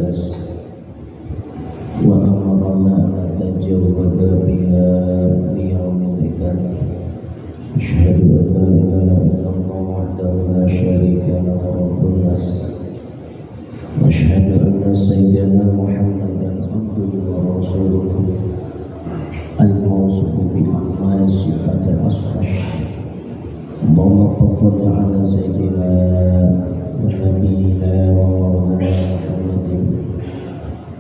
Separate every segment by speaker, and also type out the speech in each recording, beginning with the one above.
Speaker 1: الناس وأمرنا أن نتجود بها ليوم البعث. أشهد أن لا إله إلا الله وحده لا شريك له رب الناس وأشهد أن سيدنا محمدا عبده ورسوله الموصوف بأعمال الصفات الأصفر. اللهم صل على سيدنا ونبينا ومولانا محمد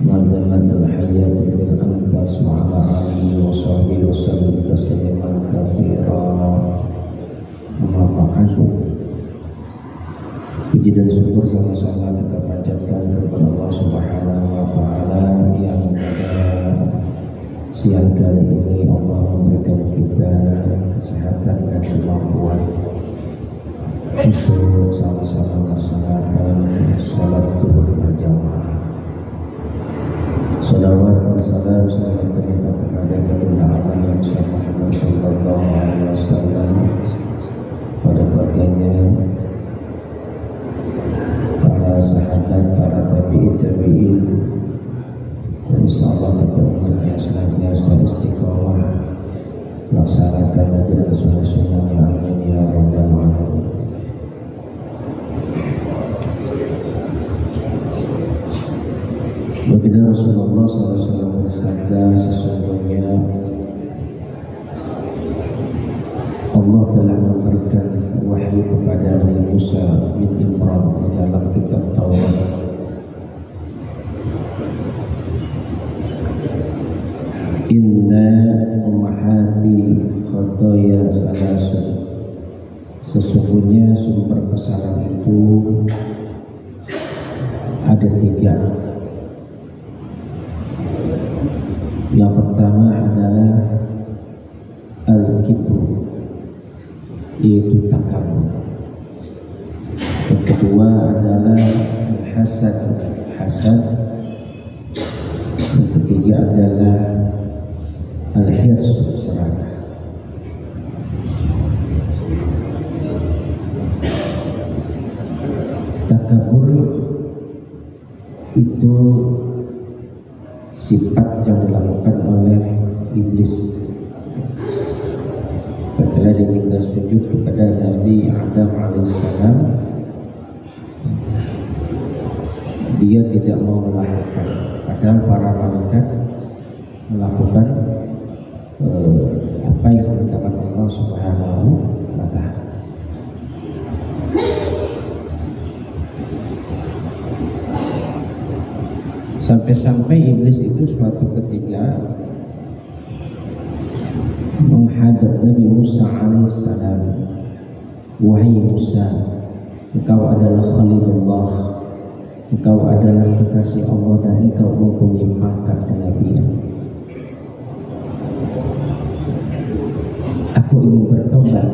Speaker 1: ما دامت الحياة في الأنفاس وعلى آله وصحبه وسلم تسليما كثيرا. Amma ba'du. Puji dan syukur sama-sama kita panjatkan kepada Allah Subhanahu wa Ta'ala yang pada siang kali ini Allah memberikan kita kesehatan dan kemampuan untuk sama-sama melaksanakan salat zuhur berjamaah. Salawat dan salam selalu terima kepada baginda Muhammad sallallahu alaihi wasallam, pada baginda, para sahabat, para tabi'in, dan insyaallah kita umat yang senantiasa istiqomah melaksanakan ajaran sunnah-sunnah yang amin ya rabbal alamin. Baginda Rasulullah SAW bersabda, sesungguhnya Allah telah memberikan wahyu kepada Nabi Musa bin Imran di dalam kitab Taurat. Inna ummahati khotoya salasun, sesungguhnya sumber kesalahan itu ada 3. Yang pertama adalah al-kibru, yaitu takabur. Yang kedua adalah al-hasad, hasad. Yang ketiga adalah al-hirs, serakah. Takabur itu sifat yang dilakukan oleh iblis setelah diminta sujud kepada Nabi Adam alaihissalam. Dia tidak mau melakukan, padahal para malaikat melakukan apa yang dimintakan Allah Subhanahu wa Ta'ala. Sampai-sampai iblis itu suatu ketika menghadap Nabi Musa alaihissalam, wahai Musa, engkau adalah Khalilullah, engkau adalah kekasih Allah dan engkau mempunyai pangkat kenabian. Aku ingin bertobat.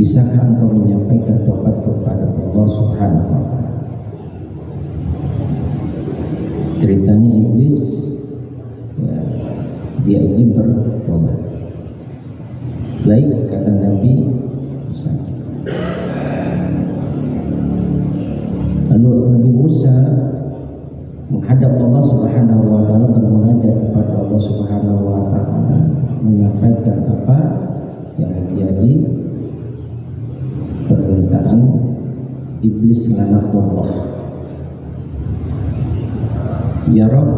Speaker 1: Bisakah engkau menyampaikan tobat kepada Allah Subhanahu wa Ta'ala? Ceritanya iblis, ya, dia ingin bertobat. Baik, kata Nabi Musa. Lalu Nabi Musa menghadap Allah Subhanahu wa Ta'ala, bermunajat kepada Allah Subhanahu wa Ta'ala, menyampaikan apa yang menjadi permintaan iblis laknatullah. Ya Rabb,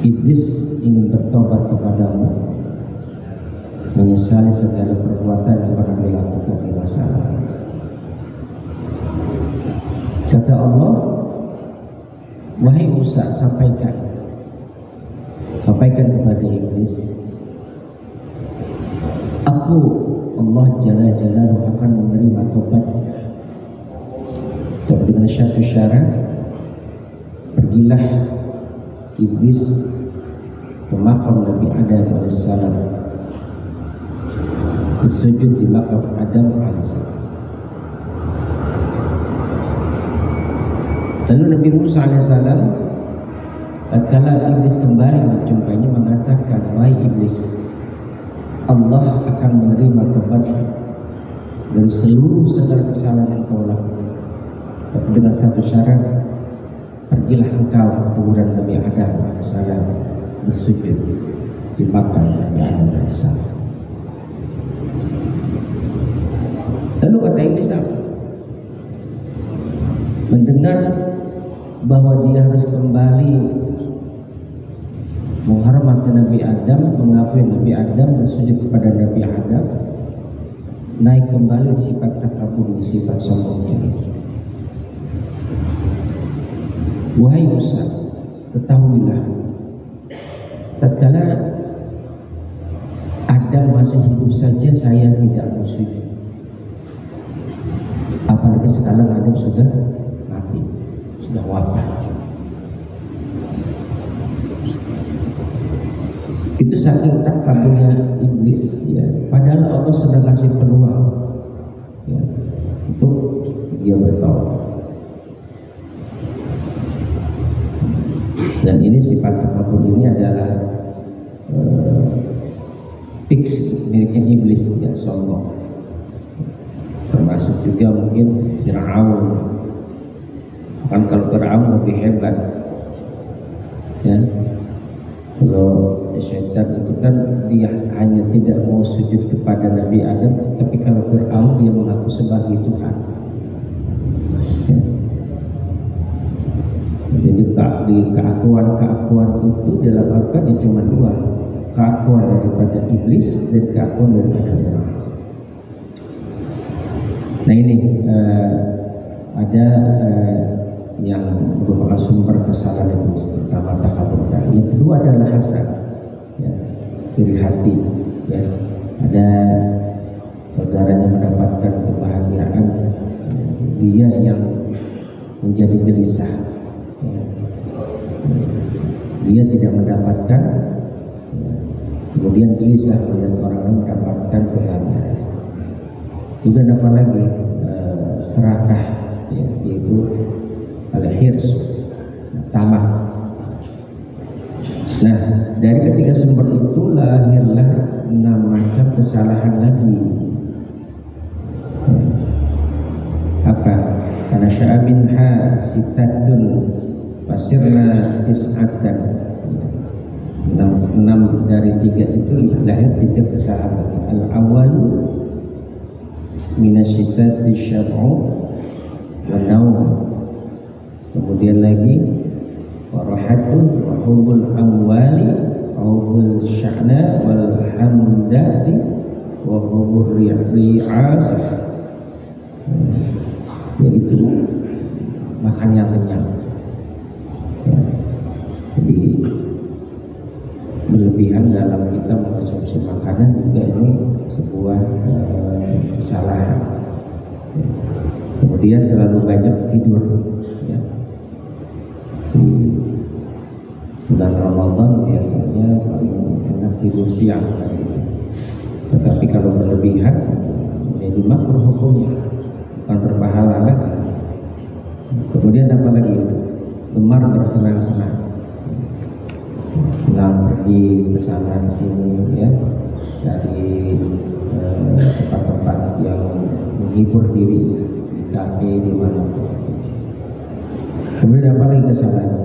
Speaker 1: iblis ingin bertobat kepadamu, menyesali segala perbuatan yang pernah dilakukan di masa lalu. Kata Allah, wahai Musa, sampaikan kepada iblis, aku Allah Jalla Jalaluhu akan menerima tobatnya. Tapi dengan satu syarat, pergilah iblis ke makam Nabi Adam alaihissalam, bersujud di makam Adam alaihissalam. Lalu Nabi Musa alaihissalam, tatkala iblis kembali menjumpainya, mengatakan, wahai iblis, Allah akan menerima tobat dari seluruh segala kesalahan yang kau lakukan. dengan satu syarat, pergilah engkau ke kuburan Nabi Adam alaihissalam bersujud di makam Nabi Adam alaihissalam. Lalu kata iblis apa? Mendengar bahwa dia harus kembali menghormati Nabi Adam, mengakui Nabi Adam, bersujud kepada Nabi Adam, naik kembali sifat takabur, sifat sombongnya. Wahai Musa, ketahuilah, tatkala Adam masih hidup saja saya tidak mau sujud, apalagi sekarang Adam sudah mati, sudah wafat. Itu saking takaburnya iblis, ya. Padahal Allah sudah kasih peluang, ya, untuk dia bertaubat. Dan ini sifat takabur ini adalah fix miliknya iblis, ya, sombong. Termasuk juga mungkin Fir'aun. Kan kalau Fir'aun lebih hebat, ya. Kalau syaitan itu kan dia hanya tidak mau sujud kepada Nabi Adam, tapi kalau Fir'aun dia mengaku sebagai Tuhan, ya. Jadi keakuan itu dalam Al-Quran cuma dua, keakuan daripada iblis dan keakuan daripada Fir'aun. Nah ini ada yang merupakan sumber kesalahan itu. Pertama takabur, yang kedua adalah hasad, ya, iri hati, ya. Ada saudaranya mendapatkan kebahagiaan, dia yang menjadi gelisah, ya. Dia tidak mendapatkan, ya. Kemudian gelisah melihat orang lain mendapatkan kebahagiaan. Juga apa lagi, serakah, ya, yaitu al-hirs, tamak. Nah, dari ketiga sumber itu lahirlah 6 macam kesalahan lagi. Apa? Karena sya'aminha sitatun pasirna tis'atan. 6 dari 3 itu lahir 3 kesalahan lagi. Al-awalu minasyitat disyab'u wa naum. Kemudian lagi warahatun wa hubul amwali wa hubul sya'na wal hamdati wa hubul ri'asah, yaitu makan yang kenyang, ya. Jadi berlebihan dalam kita mengkonsumsi makanan juga ini sebuah kesalahan, ya. Kemudian terlalu banyak tidur, ya. Bulan Ramadan biasanya paling enak tidur siang, tetapi kalau berlebihan menjadi makruh hukumnya, bukan berpahala lagi. Kemudian apa lagi? Gemar bersenang-senang, pergi ke sana sini, ya, dari tempat-tempat yang menghibur diri, di kafe, di mana. Kemudian apa lagi kesalahannya?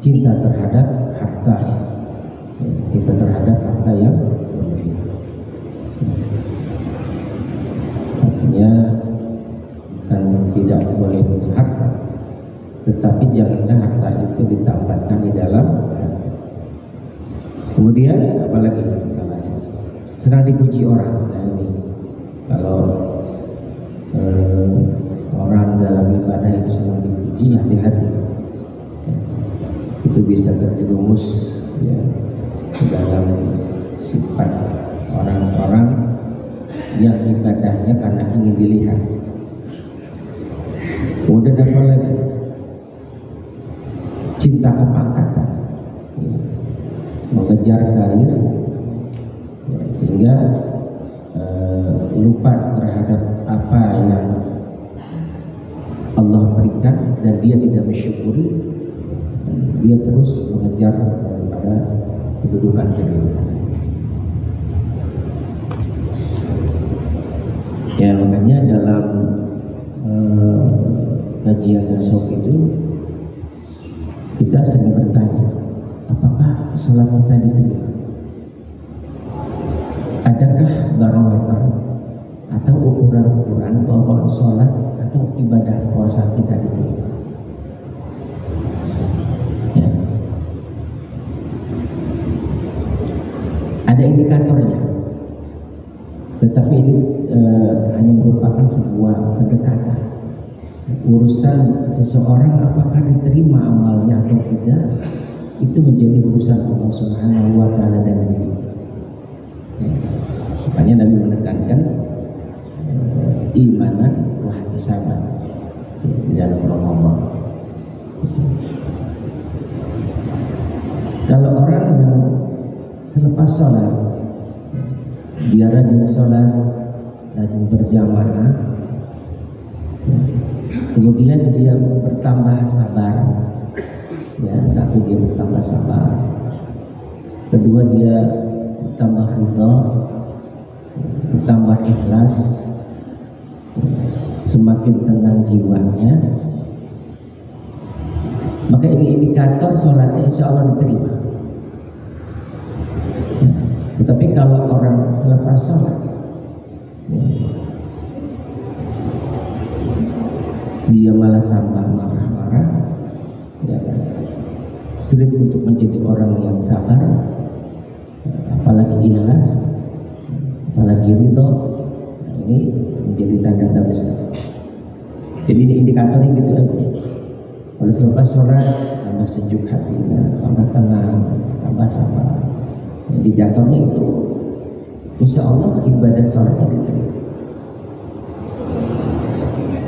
Speaker 1: Cinta terhadap harta, cinta terhadap harta yang berlebih. Artinya bukan tidak boleh punya harta, tetapi janganlah harta itu ditambahkan di dalam harta. Kemudian apalagi kesalahannya? Senang dipuji orang. Nah ini kalau orang dalam ibadah itu senang dipuji, hati-hati. Itu bisa terjerumus, ya, ke dalam sifat orang-orang yang ibadahnya karena ingin dilihat. Kemudian apa lagi? Cinta kepangkatan, ya, mengejar karir, ya, sehingga lupa terhadap apa yang Allah berikan dan dia tidak bersyukuri. Dia terus mengejar daripada kedudukan diri. Ya makanya dalam kajian tasawuf itu kita sering bertanya, apakah sholat kita diterima? Adakah barometer atau ukuran-ukuran bahwa sholat atau ibadah puasa kita diterima? Ya. Ada indikatornya, tetapi ini hanya merupakan sebuah pendekatan. Urusan seseorang apakah diterima amalnya atau tidak, itu menjadi urusan Allah Subhanahu wa Ta'ala dan diri. Makanya Nabi menekankan imanan wa ihtisaban di dalam Ramadan. Kalau orang yang selepas sholat dia rajin sholat, rajin berjamaah, kemudian dia bertambah sabar, ya, satu dia bertambah sabar, kedua dia bertambah ridha, bertambah ikhlas, semakin tenang jiwanya, maka ini indikator sholatnya insya Allah diterima. Tetapi kalau orang selepas sholat dia malah tambah marah-marah, ya, sulit untuk menjadi orang yang sabar, apalagi ikhlas, apalagi ridho, ini menjadi tanda besar. Jadi ini indikatornya gitu aja. Kalau selepas sholat tambah sejuk hatinya, tambah tenang, tambah sabar. Indikatornya itu, insya Allah ibadah sholatnya diterima.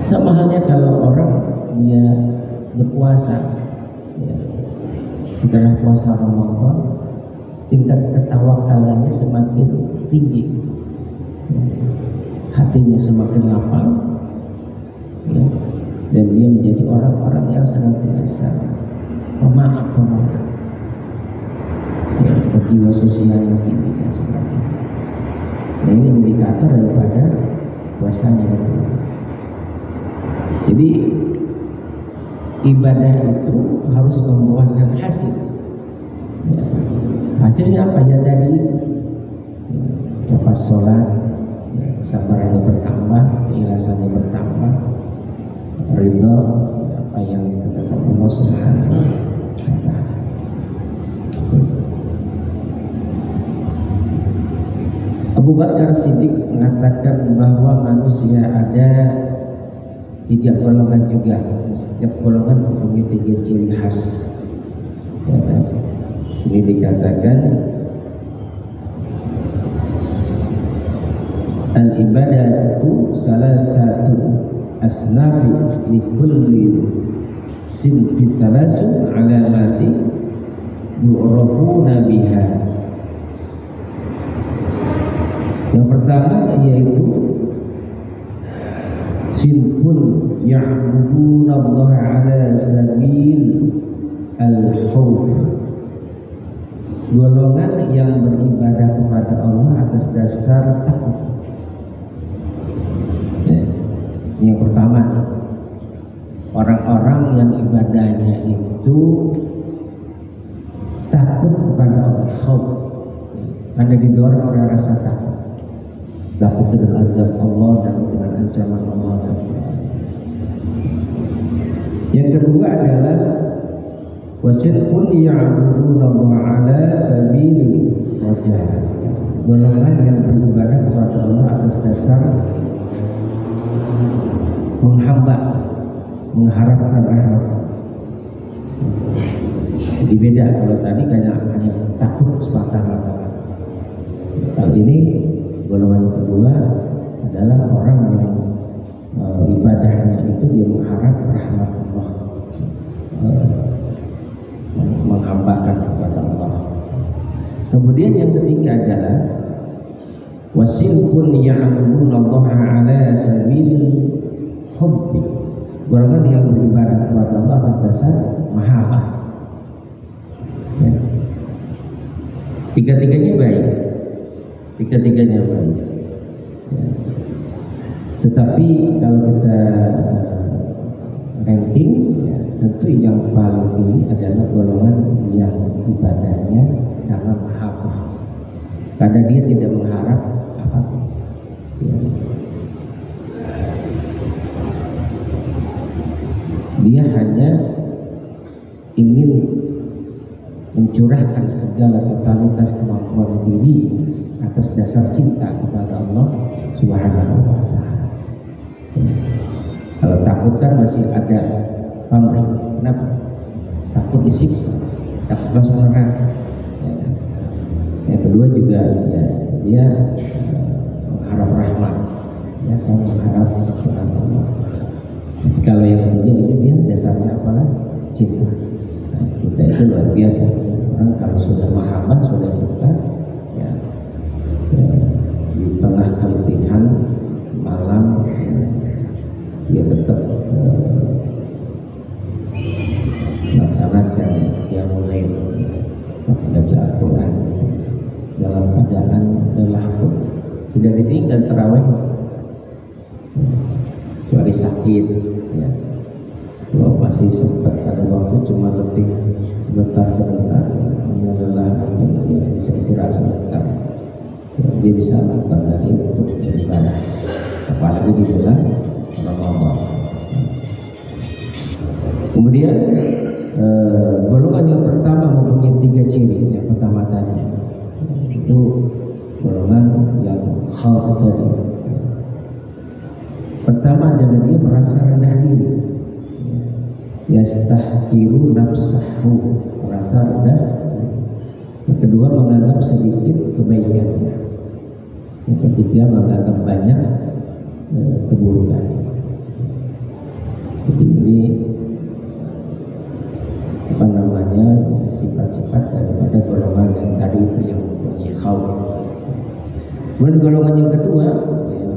Speaker 1: Sama halnya kalau orang dia berpuasa, ya, setelah puasa Ramadan, tingkat ketawakalannya semakin tinggi, ya, hatinya semakin lapang, ya, dan dia menjadi orang-orang yang senantiasa pemaaf, ya, berjiwa sosialnya tinggi dan sebagainya. Nah, ini indikator daripada puasanya itu. Jadi ibadah itu harus membuahkan hasil. Ya, hasilnya apa? Ya tadi itu. Ya, lepas sholat, ya, sabarannya bertambah, ikhlasannya bertambah, ridha apa yang ditetapkan Allah Subhanahu wa Ta'ala. Abu Bakar Siddiq mengatakan bahwa manusia ada 3 golongan juga. Setiap golongan mempunyai 3 ciri khas. Ya, kan? Sini dikatakan al-ibadatu salah satu asnafi li kulli sinfi salasu alamati yu'rafuna biha. Yang pertama yaitu sinfun ya'buduna Allah ala sabil al-khawf, golongan yang beribadah kepada Allah atas dasar takut. Ya, yang pertama nih, orang-orang yang ibadahnya itu takut kepada Allah, khawf, karena didorong oleh rasa takut. Takut dengan azab Allah dan dengan ancaman Allah. Yang kedua adalah wasidqun ya'buduna Allah ala sabili rajah, golongan yang beribadah kepada Allah atas dasar menghamba, mengharapkan rahmat. Jadi beda, kalau tadi hanya takut semata-mata. Kali ini golongan kedua adalah orang yang ibadahnya itu dia mengharap rahmat Allah, menghambakan kepada Allah. Kemudian yang ketiga adalah wasilkun ya'buduna Allah ala sabil hubbi, golongan yang beribadah kepada Allah atas dasar mahabbah. Ya. Tiga-tiganya baik. Tiga-tiganya baik. Ya. Tetapi kalau kita
Speaker 2: adanya dalam mahabbah, karena dia tidak mengharap apapun. Ya. Dia hanya ingin mencurahkan segala totalitas kemampuan diri atas dasar cinta kepada Allah Subhanahu wa Ta'ala. Kalau takut kan masih ada pamrih. Kenapa? Takut disiksa, takut masuk neraka. Ya. Yang kedua juga ya, dia mengharap rahmat, ya kan, mengharap rahmat Allah. Kalau yang ketiga ini dia dasarnya apalah? Cinta. Nah, cinta itu luar biasa. Orang kalau sudah mahabbah, sudah cinta, ya, di tengah keletihan malam, ya, dia tetap melaksanakan yang mulai membaca Al-Quran dalam keadaan lelah pun tidak ditinggal terawih, kecuali sakit, ya. Kalau masih sempat ada waktu cuma letih sebentar hanya lelah, ya, bisa istirahat sebentar, ya, dia bisa lakukan lagi untuk beribadah, apalagi di bulan Ramadan. Kemudian golongan yang pertama mempunyai 3 ciri. Yang pertama tadi itu golongan yang khauf tadi. Pertama adalah dia merasa rendah diri, yastahqiru nafsahu, merasa rendah. Yang kedua menganggap sedikit kebaikannya. Yang ketiga menganggap banyak keburukan. Jadi ini apa namanya, sifat-sifat daripada golongan yang tadi itu yang mempunyai khauf. Kemudian golongan yang kedua, ya,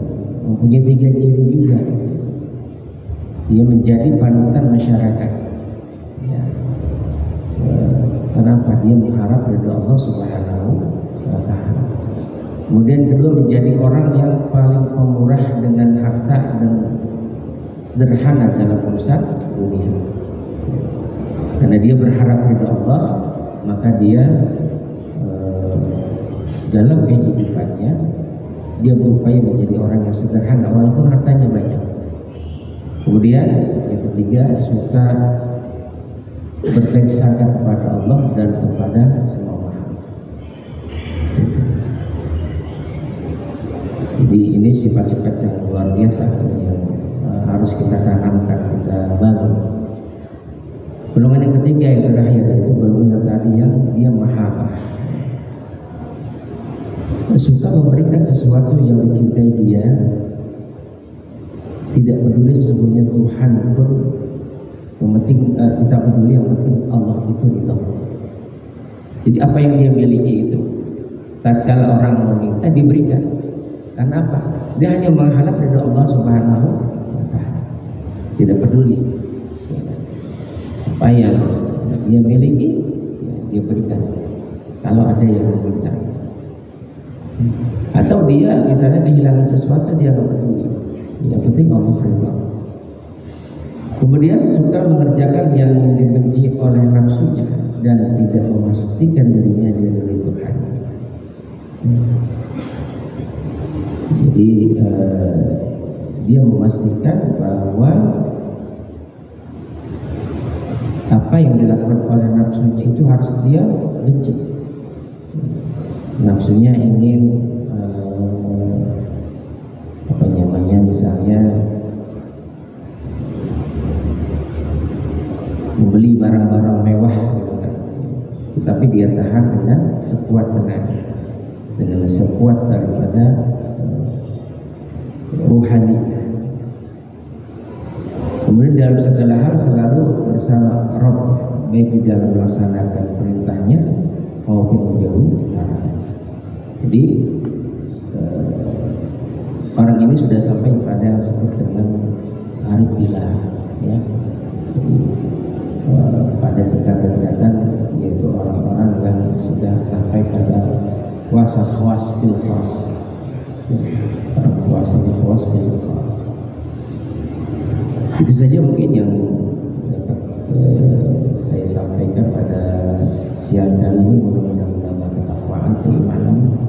Speaker 2: mempunyai 3 ciri juga. Dia menjadi panutan masyarakat, ya. Kenapa? Dia mengharap ridha Allah Subhanahu wa Ta'ala. Kemudian kedua, menjadi orang yang paling pemurah dengan harta dan sederhana dalam urusan dunia. Karena dia berharap ridha Allah, maka dia dalam kehidupannya dia berupaya menjadi orang yang sederhana walaupun hartanya banyak. Kemudian yang ketiga, suka berbaik sangka kepada Allah dan kepada semua makhluk. Jadi ini sifat-sifat yang luar biasa yang harus kita tanamkan, kita bangun. Golongan yang ketiga yang terakhir yaitu golongan yang tadi yang dia mahabbah, suka memberikan sesuatu yang dicintai dia, tidak peduli sesungguhnya Tuhan pun, yang penting kita peduli, yang penting Allah itu ridha. Jadi apa yang dia miliki itu, tatkala orang meminta diberikan. Karena apa? Dia hanya mengharap ridha Allah Subhanahu wa Ta'ala, tidak peduli apa yang dia miliki, dia berikan kalau ada yang meminta. Atau dia misalnya kehilangan sesuatu, dia nggak peduli, yang penting Allah ridha. Kemudian suka mengerjakan yang dibenci oleh nafsunya dan tidak memastikan dirinya dari Tuhan. Jadi dia memastikan bahwa apa yang dilakukan oleh nafsunya itu harus dia benci. Nafsunya ingin apa namanya, misalnya membeli barang-barang mewah gitu kan, tetapi dia tahan dengan sekuat tenaga, dengan sekuat daripada ruhaninya. Kemudian dalam segala hal selalu bersama Rabb, baik di dalam melaksanakan perintahnya maupun menjauhi larangan. Jadi orang ini sudah sampai pada yang disebut dengan arif billah, ya. Jadi pada tingkatan-tingkatan, yaitu orang-orang yang sudah sampai pada kuasa khawas bil khas, kuasa khawas bil khas. Itu saja mungkin yang dapat saya sampaikan pada siang kali ini mudah-mudahan menambah ketakwaan, keimanan,